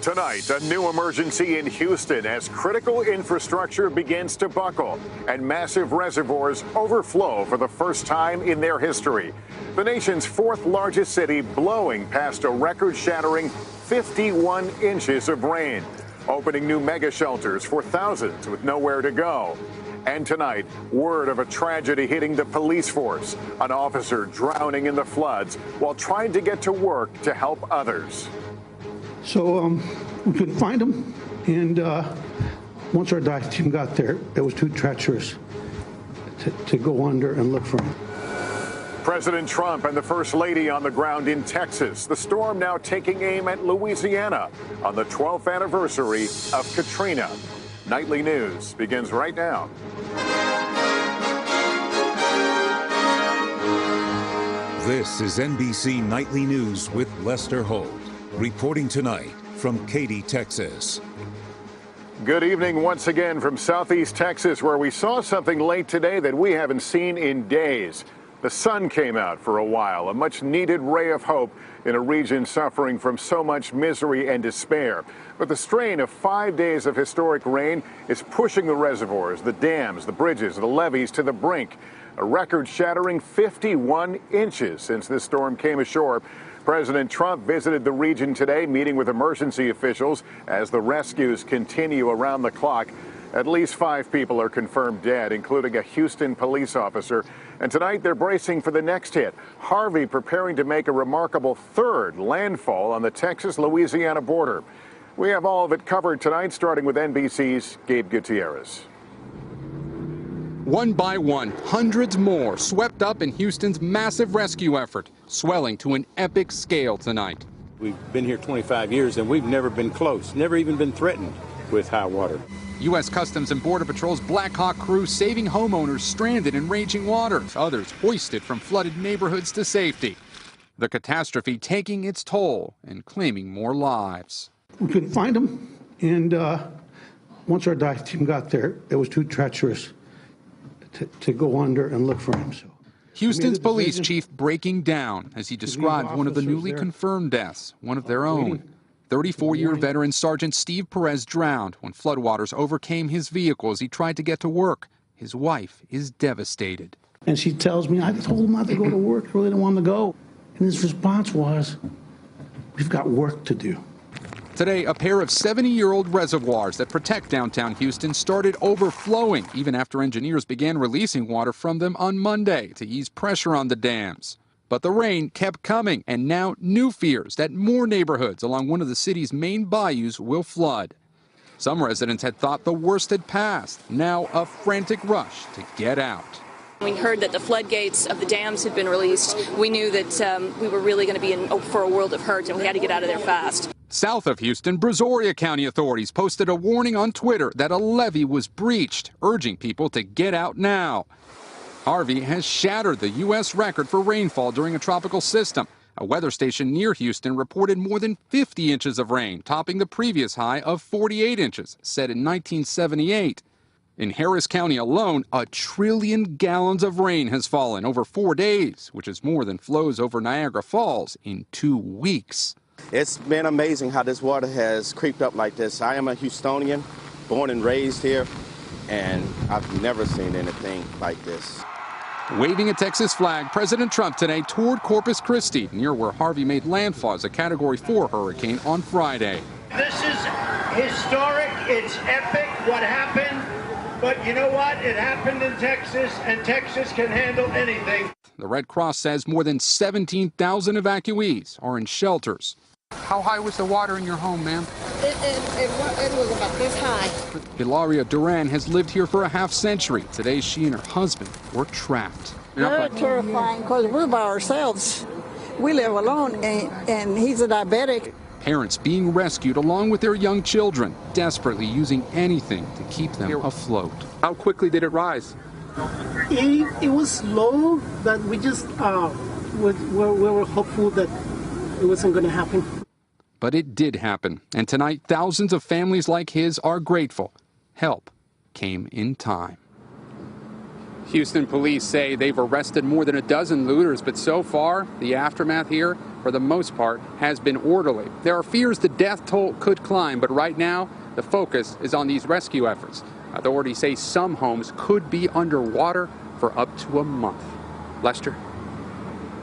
Tonight, a new emergency in Houston as critical infrastructure begins to buckle and massive reservoirs overflow for the first time in their history. The nation's fourth largest city blowing past a record-shattering 51 inches of rain, opening new mega shelters for thousands with nowhere to go. And tonight, word of a tragedy hitting the police force, an officer drowning in the floods while trying to get to work to help others. So we couldn't find him, and once our dive team got there, it was too treacherous to go under and look for him. President Trump and the First Lady on the ground in Texas. The storm now taking aim at Louisiana on the 12th anniversary of Katrina. Nightly News begins right now. This is NBC Nightly News with Lester Holt. Reporting tonight from Katy, Texas. Good evening once again from Southeast Texas, where we saw something late today that we haven't seen in days. The sun came out for a while, a much needed ray of hope in a region suffering from so much misery and despair. But the strain of 5 days of historic rain is pushing the reservoirs, the dams, the bridges, the levees to the brink. A record-shattering 51 inches since this storm came ashore. President Trump visited the region today, meeting with emergency officials as the rescues continue around the clock. At least 5 people are confirmed dead, including a Houston police officer. And tonight they're bracing for the next hit. Harvey preparing to make a remarkable third landfall on the Texas-Louisiana border. We have all of it covered tonight, starting with NBC's Gabe Gutierrez. One by one, hundreds more swept up in Houston's massive rescue effort, swelling to an epic scale tonight. We've been here 25 years and we've never been close, never even been threatened with high water. U.S. Customs and Border Patrol's Black Hawk crew saving homeowners stranded in raging water, others hoisted from flooded neighborhoods to safety. The catastrophe taking its toll and claiming more lives. We couldn't find him, and once our dive team got there, it was too treacherous to go under and look for him. So Houston's police chief breaking down as he described one of the newly confirmed deaths, one of their own. 34-year veteran Sergeant Steve Perez drowned when floodwaters overcame his vehicle as he tried to get to work. His wife is devastated. And she tells me, I told him not to go to work. I really didn't want him to go. And his response was, we've got work to do. Today, a pair of 70-year-old reservoirs that protect downtown Houston started overflowing even after engineers began releasing water from them on Monday to ease pressure on the dams. But the rain kept coming, and now new fears that more neighborhoods along one of the city's main bayous will flood. Some residents had thought the worst had passed. Now a frantic rush to get out. We heard that the floodgates of the dams had been released. We knew that we were really going to be in for a world of hurt, and we had to get out of there fast. South of Houston, Brazoria County authorities posted a warning on Twitter that a levee was breached, urging people to get out now. Harvey has shattered the U.S. record for rainfall during a tropical system. A weather station near Houston reported more than 50 inches of rain, topping the previous high of 48 inches, set in 1978. In Harris County alone, 1 trillion gallons of rain has fallen over 4 days, which is more than flows over Niagara Falls in 2 weeks. It's been amazing how this water has creeped up like this. I am a Houstonian, born and raised here, and I've never seen anything like this. Waving a Texas flag, President Trump today toured Corpus Christi, near where Harvey made landfall as a Category 4 hurricane on Friday. This is historic. It's epic what happened. But you know what? It happened in Texas, and Texas can handle anything. The Red Cross says more than 17,000 evacuees are in shelters. How high was the water in your home, ma'am? It was about this high. Hilaria Duran has lived here for a half-century. Today, she and her husband were trapped. Very terrifying because we're by ourselves. We live alone, and he's a diabetic. Parents being rescued along with their young children, desperately using anything to keep them afloat. How quickly did it rise? It was slow, but we just we were hopeful that it wasn't going to happen. But it did happen, and tonight thousands of families like his are grateful. Help came in time. Houston police say they've arrested more than a dozen looters, but so far, the aftermath here, for the most part, has been orderly. There are fears the death toll could climb, but right now, the focus is on these rescue efforts. Authorities say some homes could be underwater for up to a month. Lester?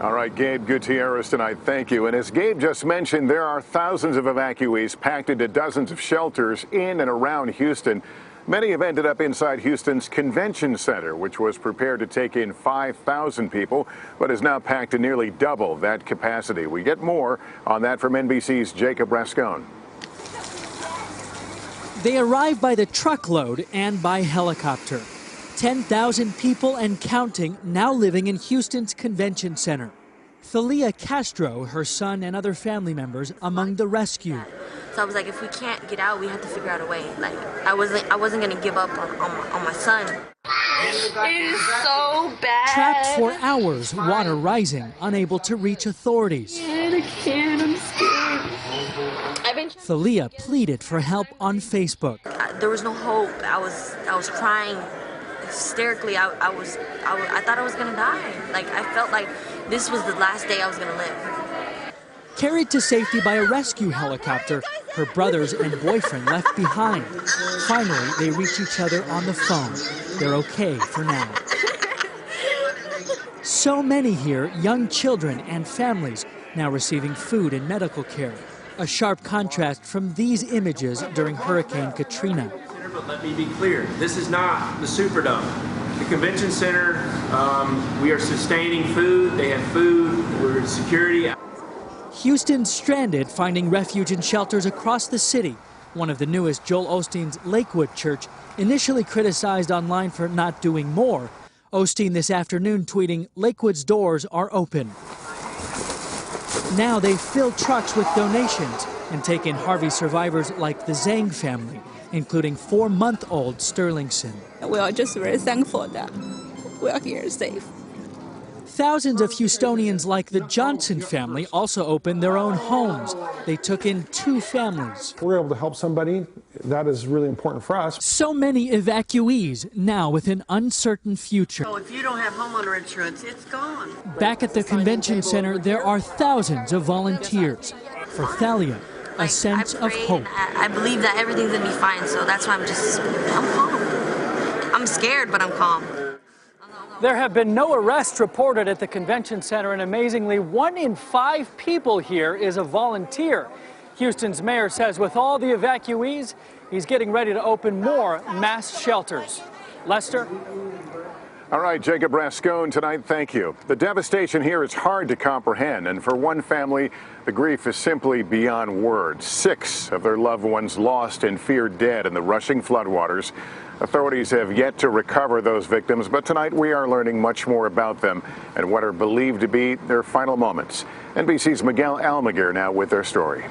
All right, Gabe Gutierrez tonight, thank you. And as Gabe just mentioned, there are thousands of evacuees packed into dozens of shelters in and around Houston. Many have ended up inside Houston's convention center, which was prepared to take in 5,000 people, but is now packed to nearly double that capacity. We get more on that from NBC's Jacob Rascone. They arrive by the truckload and by helicopter. 10,000 people and counting now living in Houston's convention center. Thalia Castro, her son, and other family members among the rescued. So I was like, if we can't get out, we have to figure out a way. Like, I wasn't going to give up on my son. It is so bad. Trapped for hours, water rising, unable to reach authorities. I can't, I'm scared. Thalia pleaded for help on Facebook. There was no hope. I was crying hysterically. I thought I was going to die. Like, I felt like this was the last day I was going to live. Carried to safety by a rescue helicopter, her brothers and boyfriend left behind. Finally, they reach each other on the phone. They're okay for now. So many here, young children and families, now receiving food and medical care. A sharp contrast from these images during Hurricane Katrina. But let me be clear, this is not the Superdome. The convention center, we are sustaining food. They have food, we're security. Houston's stranded, finding refuge in shelters across the city. One of the newest, Joel Osteen's Lakewood Church, initially criticized online for not doing more. Osteen this afternoon tweeting, "Lakewood's doors are open." Now they fill trucks with donations and take in Harvey survivors like the Zhang family, including 4-month-old Sterlingson. We are just very thankful that we are here safe. Thousands of Houstonians like the Johnson family also opened their own homes. They took in 2 families. We're able to help somebody. That is really important for us. So many evacuees now with an uncertain future. So if you don't have homeowner insurance, it's gone. Back at the convention center, there are thousands of volunteers. For Thalia, a sense of hope. I believe that everything's going to be fine, so that's why I'm calm. I'm scared, but I'm calm. There have been no arrests reported at the convention center, and amazingly, 1 in 5 people here is a volunteer. Houston's mayor says with all the evacuees, he's getting ready to open more mass shelters. Lester? All right, Jacob Rascone tonight, thank you. The devastation here is hard to comprehend, and for one family, the grief is simply beyond words. 6 of their loved ones lost and feared dead in the rushing floodwaters. Authorities have yet to recover those victims, but tonight we are learning much more about them and what are believed to be their final moments. NBC's Miguel Almaguer now with their story.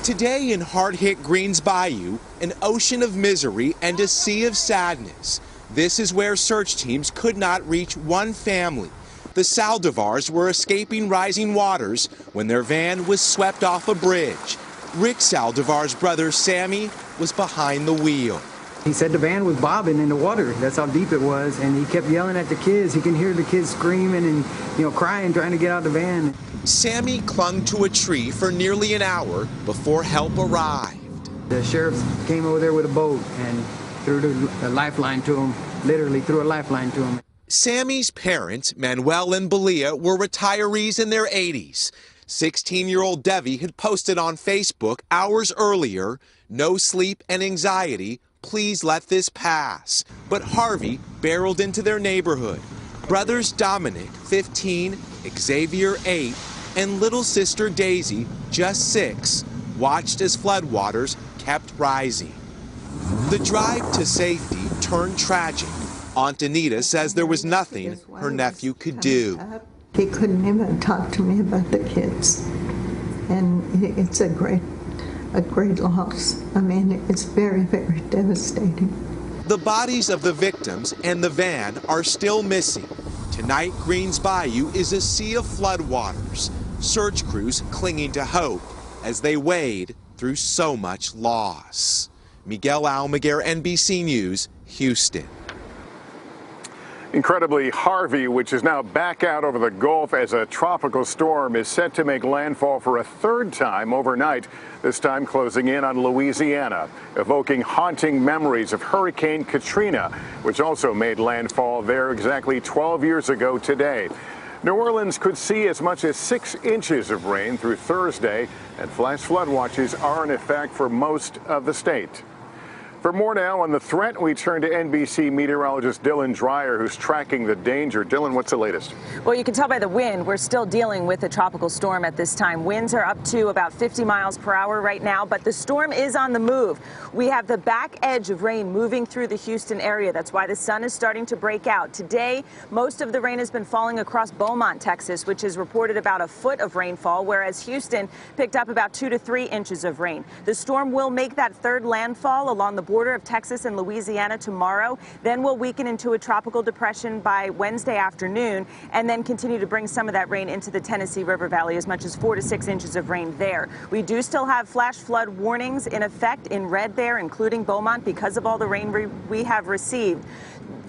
Today in hard-hit Greens Bayou, an ocean of misery and a sea of sadness. This is where search teams could not reach one family. The Saldivars were escaping rising waters when their van was swept off a bridge. Rick Saldivar's brother Sammy was behind the wheel. He said the van was bobbing in the water. That's how deep it was. And he kept yelling at the kids. He can hear the kids screaming and, crying, trying to get out of the van. Sammy clung to a tree for nearly an hour before help arrived. The sheriff came over there with a boat and threw a lifeline to him, literally threw a lifeline to him. Sammy's parents, Manuel and Belia, were retirees in their 80s. 16-year-old Devi had posted on Facebook hours earlier, "No sleep and anxiety. Please let this pass." But Harvey barreled into their neighborhood. Brothers Dominic, 15, Xavier, 8, and little sister Daisy, just 6, watched as floodwaters kept rising. The drive to safety turned tragic. Aunt Anita says there was nothing her nephew could do. He couldn't even talk to me about the kids. And it's a great loss. I mean, it's very, very devastating. The bodies of the victims and the van are still missing. Tonight, Greens Bayou is a sea of floodwaters. Search crews clinging to hope as they wade through so much loss. Miguel Almaguer, NBC News, Houston. Incredibly, Harvey, which is now back out over the Gulf as a tropical storm, is set to make landfall for a third time overnight, this time closing in on Louisiana, evoking haunting memories of Hurricane Katrina, which also made landfall there exactly 12 years ago today. New Orleans could see as much as 6 inches of rain through Thursday, and flash flood watches are in effect for most of the state. For more now on the threat, we turn to NBC meteorologist Dylan Dreyer, who's tracking the danger. Dylan, what's the latest? Well, you can tell by the wind, we're still dealing with a tropical storm at this time. Winds are up to about 50 miles per hour right now, but the storm is on the move. We have the back edge of rain moving through the Houston area. That's why the sun is starting to break out. Today, most of the rain has been falling across Beaumont, Texas, which has reported about a foot of rainfall, whereas Houston picked up about 2 to 3 inches of rain. The storm will make that third landfall along the border of Texas and Louisiana tomorrow, then will weaken into a tropical depression by Wednesday afternoon, and then continue to bring some of that rain into the Tennessee River Valley, as much as 4 to 6 inches of rain there. We do still have flash flood warnings in effect in red there, including Beaumont, because of all the rain we have received.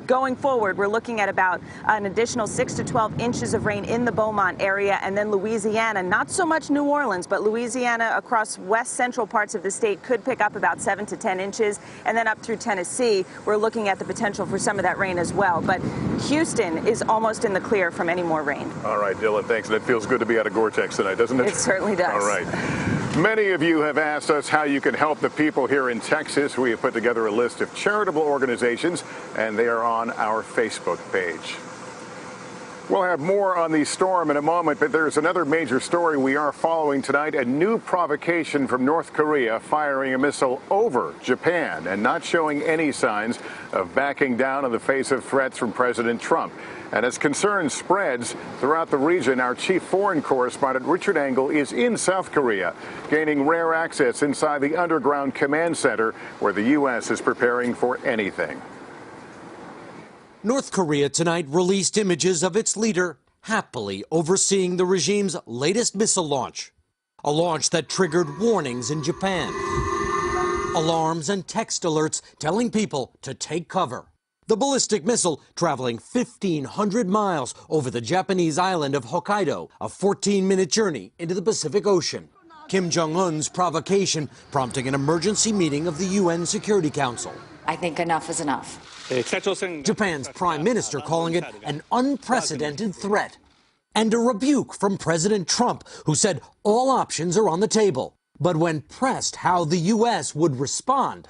Going forward, we're looking at about an additional 6 to 12 inches of rain in the Beaumont area, and then Louisiana, not so much New Orleans, but Louisiana across west central parts of the state could pick up about 7 to 10 inches, and then up through Tennessee, we're looking at the potential for some of that rain as well. But Houston is almost in the clear from any more rain. All right, Dylan, thanks. That feels good to be out of Gore-Tex tonight, doesn't it? It certainly does. All right. Many of you have asked us how you can help the people here in Texas. We have put together a list of charitable organizations, and they are on our Facebook page. We'll have more on the storm in a moment, but there's another major story we are following tonight, a new provocation from North Korea firing a missile over Japan and not showing any signs of backing down in the face of threats from President Trump. And as concern spreads throughout the region, our chief foreign correspondent, Richard Engel, is in South Korea, gaining rare access inside the underground command center where the U.S. is preparing for anything. North Korea tonight released images of its leader happily overseeing the regime's latest missile launch, a launch that triggered warnings in Japan, alarms and text alerts telling people to take cover. The ballistic missile traveling 1,500 miles over the Japanese island of Hokkaido, a 14-minute journey into the Pacific Ocean. Kim Jong-un's provocation prompting an emergency meeting of the UN Security Council. I think enough is enough. Japan's prime minister calling it an unprecedented threat. And a rebuke from President Trump, who said all options are on the table. But when pressed how the U.S. would respond.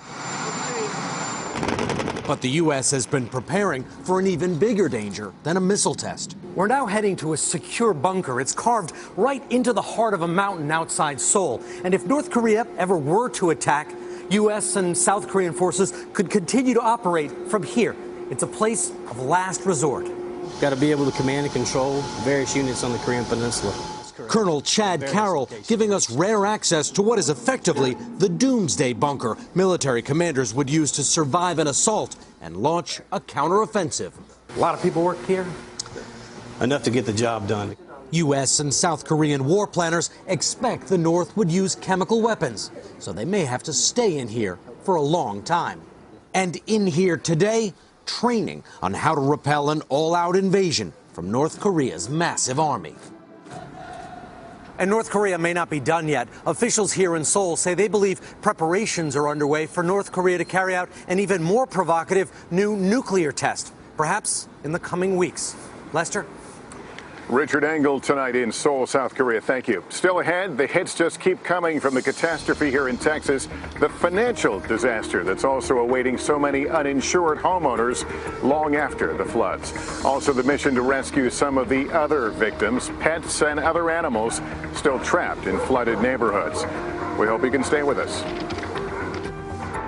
But the U.S. has been preparing for an even bigger danger than a missile test. We're now heading to a secure bunker. It's carved right into the heart of a mountain outside Seoul. And if North Korea ever were to attack, U.S. and South Korean forces could continue to operate from here. It's a place of last resort. Got to be able to command and control various units on the Korean Peninsula. Colonel Chad Carroll giving us rare access to what is effectively the doomsday bunker military commanders would use to survive an assault and launch a counteroffensive. A lot of people work here? Enough to get the job done. U.S. and South Korean war planners expect the North would use chemical weapons, so they may have to stay in here for a long time. And in here today, training on how to repel an all-out invasion from North Korea's massive army. And North Korea may not be done yet. Officials here in Seoul say they believe preparations are underway for North Korea to carry out an even more provocative new nuclear test, perhaps in the coming weeks. Lester? Richard Engel tonight in Seoul, South Korea. Thank you. Still ahead, the hits just keep coming from the catastrophe here in Texas, the financial disaster that's also awaiting so many uninsured homeowners long after the floods. Also, the mission to rescue some of the other victims, pets and other animals still trapped in flooded neighborhoods. We hope you can stay with us.